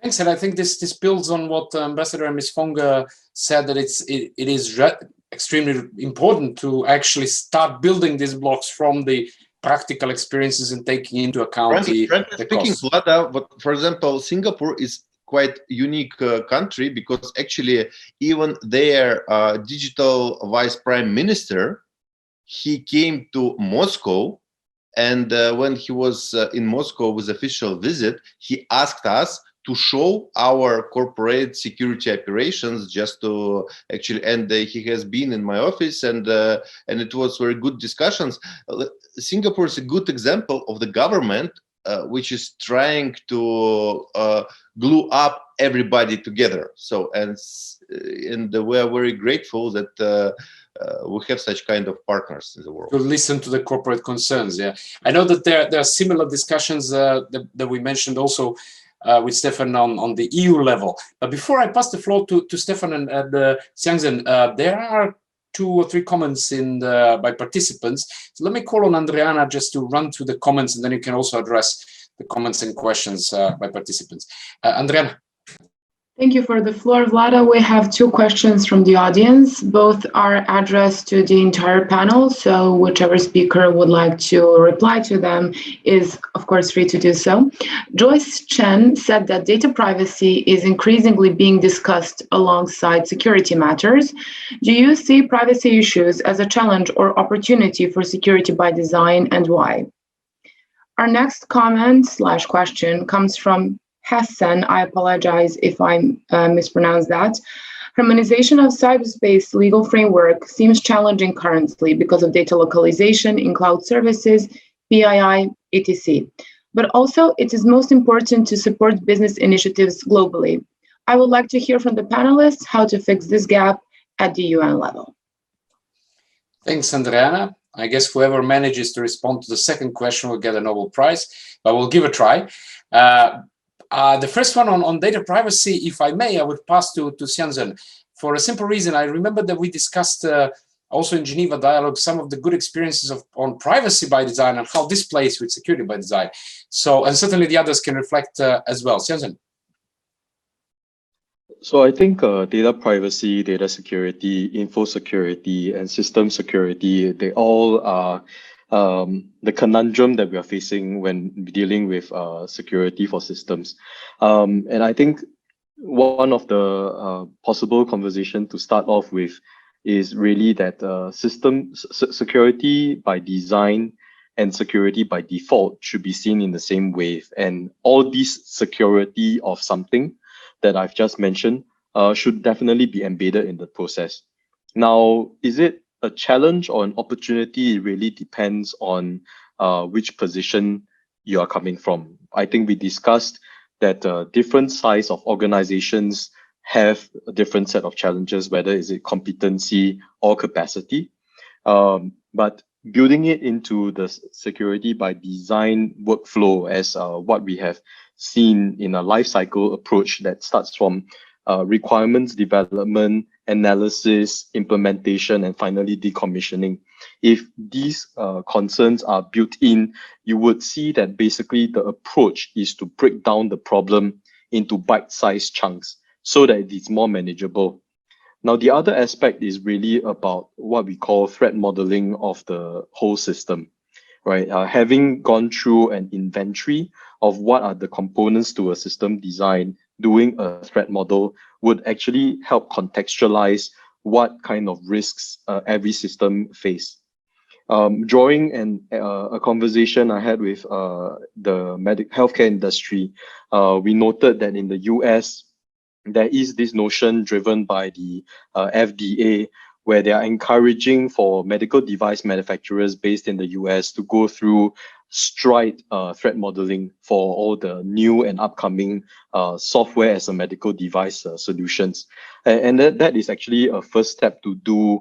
Thanks, and I think this builds on what Ambassador Ms. Fong said, that it is extremely important to actually start building these blocks from the practical experiences and taking into account the speaking, Vlada, but for example, Singapore is quite unique country because actually even their digital vice prime minister, he came to Moscow And when he was in Moscow with official visit, he asked us to show our corporate security operations just to actually, and he has been in my office, and it was very good discussions. Singapore is a good example of the government which is trying to glue up everybody together. So, and we are very grateful that we have such kind of partners in the world. To listen to the corporate concerns, yeah. I know that there are similar discussions that we mentioned also with Stefan on the EU level. But before I pass the floor to Stefan and Xiangzhen, there are 2 or 3 comments by participants. So let me call on Andriana just to run through the comments, and then you can also address the comments and questions by participants. Andriana. Thank you for the floor, Vlada. We have 2 questions from the audience. Both are addressed to the entire panel, so whichever speaker would like to reply to them is, of course, free to do so. Joyce Chen said that data privacy is increasingly being discussed alongside security matters. Do you see privacy issues as a challenge or opportunity for security by design, and why? Our next comment/question comes from Hassan. I apologize if I mispronounced that. Harmonization of cyberspace legal framework seems challenging currently because of data localization in cloud services, PII, etc. But also, it is most important to support business initiatives globally. I would like to hear from the panelists how to fix this gap at the UN level. Thanks, Andriana. I guess whoever manages to respond to the second question will get a Nobel Prize, but we'll give a try. The first one on data privacy, if I may, I would pass to Xiangzhen for a simple reason. I remember that we discussed also in Geneva Dialogue some of the good experiences on privacy by design and how this plays with security by design. So, and certainly the others can reflect as well. Xiangzhen. So I think data privacy, data security, info security, and system security, they all are the conundrum that we are facing when dealing with security for systems. And I think one of the possible conversation to start off with is really that security by design and security by default should be seen in the same wave. And all this security of something that I've just mentioned should definitely be embedded in the process. Now, is it a challenge or an opportunity? It really depends on which position you are coming from. I think we discussed that different size of organizations have a different set of challenges, whether is it competency or capacity. But building it into the security by design workflow as what we have seen in a life cycle approach that starts from requirements development, analysis, implementation, and finally decommissioning. If these concerns are built in, you would see that basically the approach is to break down the problem into bite-sized chunks so that it is more manageable. Now, the other aspect is really about what we call threat modeling of the whole system, right? Having gone through an inventory of what are the components to a system design, doing a threat model would actually help contextualize what kind of risks every system face. Drawing a conversation I had with the healthcare industry, we noted that in the US, there is this notion driven by the FDA, where they are encouraging for medical device manufacturers based in the US to go through STRIDE threat modeling for all the new and upcoming software as a medical device solutions. And that is actually a first step to do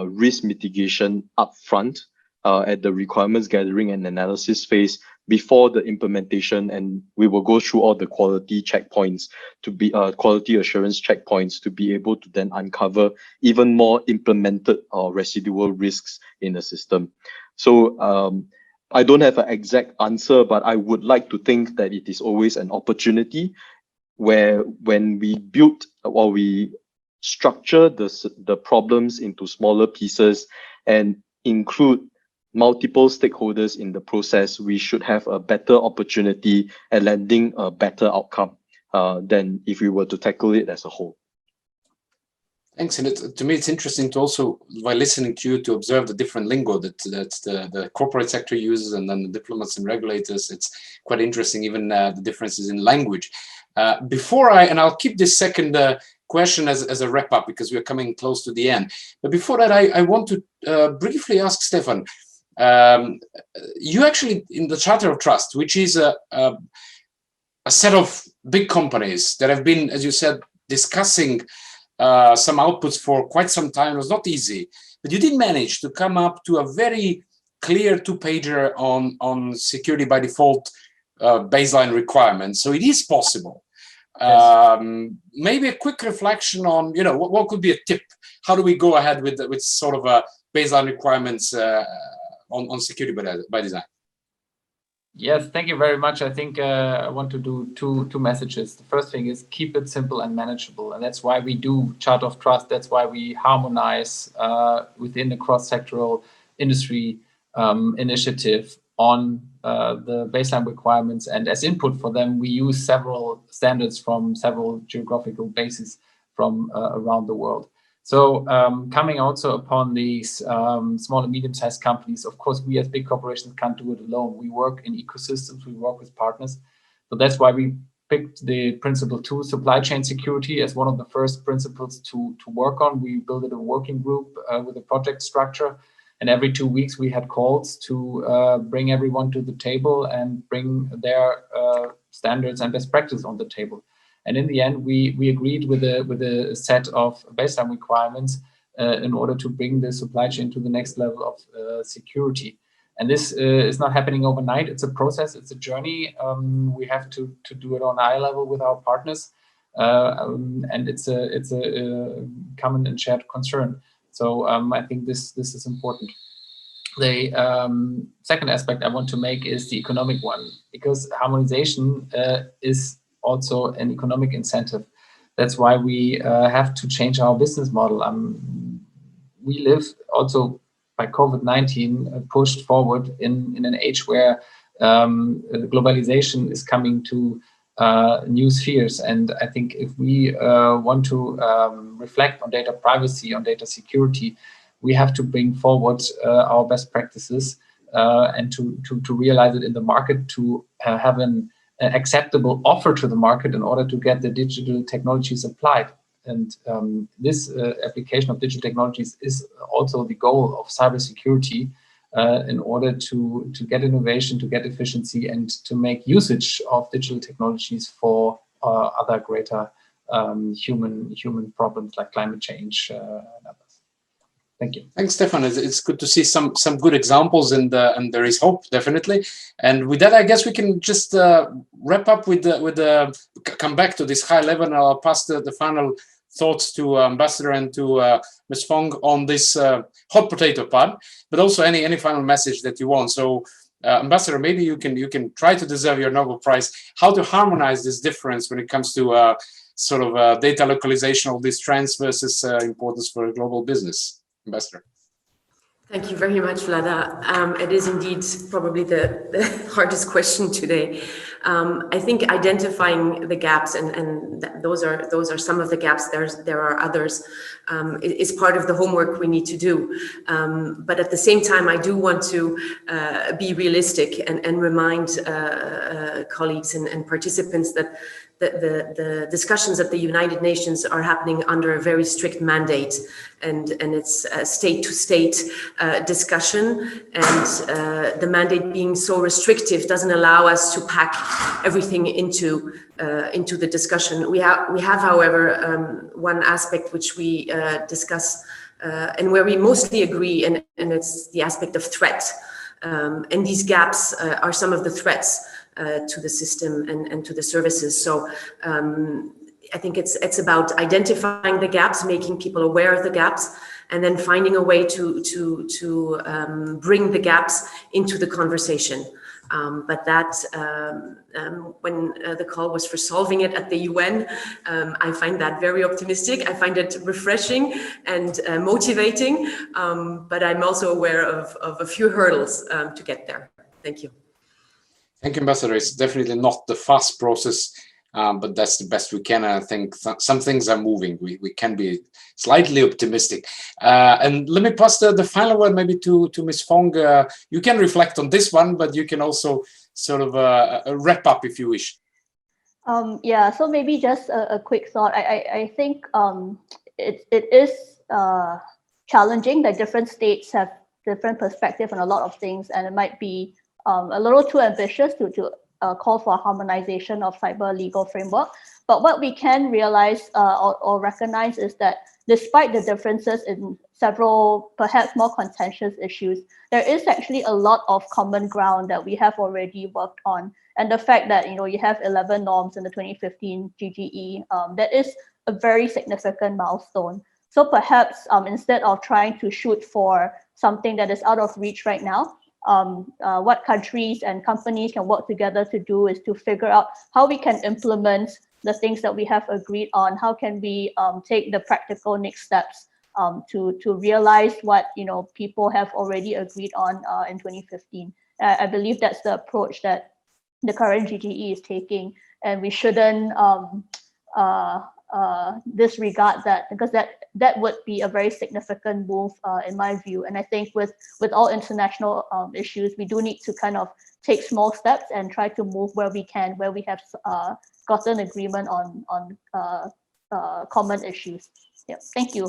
risk mitigation upfront at the requirements gathering and analysis phase before the implementation, and we will go through all the quality checkpoints to be quality assurance checkpoints to be able to then uncover even more implemented or residual risks in the system. So I don't have an exact answer, but I would like to think that it is always an opportunity where when we build or we structure the problems into smaller pieces and include multiple stakeholders in the process, we should have a better opportunity at landing a better outcome than if we were to tackle it as a whole. Thanks. And to me, it's interesting to also, while listening to you, to observe the different lingo that the corporate sector uses, and then the diplomats and regulators. It's quite interesting, even the differences in language. I'll keep this second question as a wrap up, because we're coming close to the end. But before that, I want to briefly ask Stefan, you actually, in the Charter of Trust, which is a set of big companies that have been, as you said, discussing some outputs for quite some time. It was not easy, but you did manage to come up to a very clear two-pager on security by default baseline requirements. So it is possible. Yes. Maybe a quick reflection on, what could be a tip? How do we go ahead with sort of a baseline requirements on security by design? Yes, thank you very much. I think I want to do two messages. The first thing is keep it simple and manageable. And that's why we do Chart of Trust. That's why we harmonize within the cross-sectoral industry initiative on the baseline requirements. And as input for them, we use several standards from several geographical bases from around the world. So coming also upon these small and medium-sized companies, of course, we as big corporations can't do it alone. We work in ecosystems, we work with partners. So that's why we picked the principle 2, supply chain security, as one of the first principles to work on. We built a working group with a project structure. And every 2 weeks, we had calls to bring everyone to the table and bring their standards and best practice on the table. And in the end, we agreed with a set of baseline requirements in order to bring the supply chain to the next level of security. And this is not happening overnight. It's a process. It's a journey. We have to do it on eye level with our partners, and it's a common and shared concern. So I think this is important. The second aspect I want to make is the economic one, because harmonization is also an economic incentive. That's why we have to change our business model. We live also by COVID-19 pushed forward in an age where globalization is coming to new spheres. And I think if we want to reflect on data privacy, on data security, we have to bring forward our best practices and to realize it in the market, to have an acceptable offer to the market in order to get the digital technologies applied. And this application of digital technologies is also the goal of cybersecurity in order to get innovation, to get efficiency, and to make usage of digital technologies for other greater human problems like climate change and others. Thank you. Thanks, Stefan. It's good to see some good examples, and there is hope, definitely. And with that, I guess we can just wrap up with come back to this high level, and I'll pass the final thoughts to Ambassador and to Ms. Fong on this hot potato part, but also any final message that you want. So, Ambassador, maybe you can try to deserve your Nobel Prize. How to harmonize this difference when it comes to sort of data localization of these trends versus importance for a global business. Ambassador. Thank you very much, Vlada. It is indeed probably the hardest question today. I think identifying the gaps, and those are some of the gaps. There are others. Is part of the homework we need to do. But at the same time, I do want to be realistic and remind colleagues and participants that the discussions at the United Nations are happening under a very strict mandate, and it's a state-to-state discussion, and the mandate being so restrictive doesn't allow us to pack everything into the discussion. We have, however, one aspect which we discuss and where we mostly agree, and it's the aspect of threat. And these gaps are some of the threats to the system and to the services. So I think it's about identifying the gaps, making people aware of the gaps, and then finding a way to bring the gaps into the conversation. But that when the call was for solving it at the UN, I find that very optimistic. I find it refreshing and motivating, but I'm also aware of a few hurdles to get there. Thank you. Thank you, Ambassador. It's definitely not the fast process but that's the best we can. And I think some things are moving. We can be slightly optimistic. And let me pass the final word maybe to Ms. Fong. You can reflect on this one, but you can also sort of wrap up if you wish. Yeah, so maybe just a quick thought. I think it is challenging that different states have different perspective on a lot of things, and it might be a little too ambitious to call for harmonization of cyber legal framework. But what we can realize or recognize is that despite the differences in several perhaps more contentious issues, there is actually a lot of common ground that we have already worked on. And the fact that you have 11 norms in the 2015 GGE, that is a very significant milestone. So perhaps instead of trying to shoot for something that is out of reach right now, what countries and companies can work together to do is to figure out how we can implement the things that we have agreed on. How can we take the practical next steps to realize what people have already agreed on in 2015. I believe that's the approach that the current GGE is taking, and we shouldn't disregard that, because that would be a very significant move in my view. And I think with all international issues, we do need to kind of take small steps and try to move where we can, where we have gotten agreement on common issues. Yeah, thank you.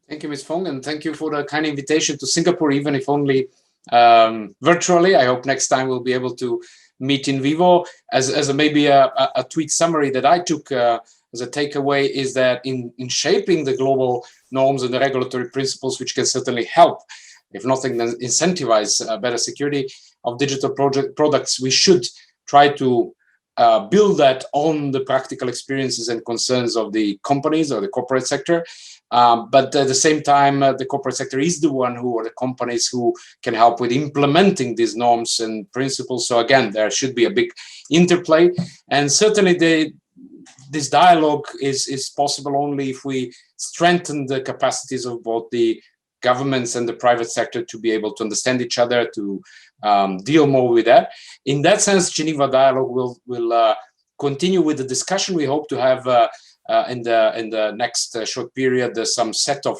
Thank you, Ms. Fong, and thank you for the kind invitation to Singapore, even if only virtually. I hope next time we'll be able to meet in vivo. As maybe a tweet summary that I took as a takeaway is that in shaping the global norms and the regulatory principles, which can certainly help, if nothing, then incentivize better security of digital products, we should try to build that on the practical experiences and concerns of the companies or the corporate sector. But at the same time, the corporate sector is the one or the companies who can help with implementing these norms and principles. So again, there should be a big interplay. And certainly this dialogue is possible only if we strengthen the capacities of both the governments and the private sector to be able to understand each other, to deal more with that. In that sense, Geneva Dialogue will continue with the discussion. We hope to have in the next short period some set of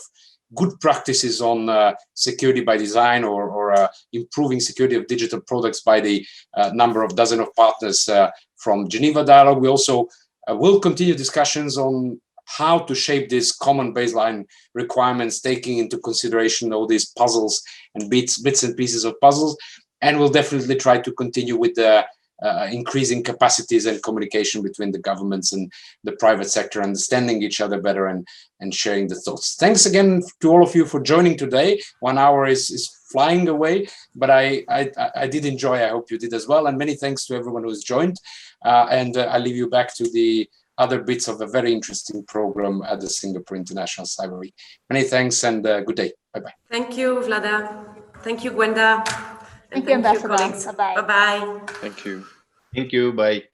good practices on security by design or improving security of digital products by the dozen of partners from Geneva Dialogue. We also will continue discussions on how to shape these common baseline requirements, taking into consideration all these puzzles and bits and pieces of puzzles. And we'll definitely try to continue with the increasing capacities and communication between the governments and the private sector, understanding each other better and sharing the thoughts. Thanks again to all of you for joining today. 1 hour is flying away, but I did enjoy. I hope you did as well. And many thanks to everyone who's joined. And I leave you back to the other bits of a very interesting program at the Singapore International Cyber Week. Many thanks and good day. Bye-bye. Thank you, Vlada. Thank you, Gwenda. Thank you, Ambassador. Bye-bye. Thank you. Thank you. Bye.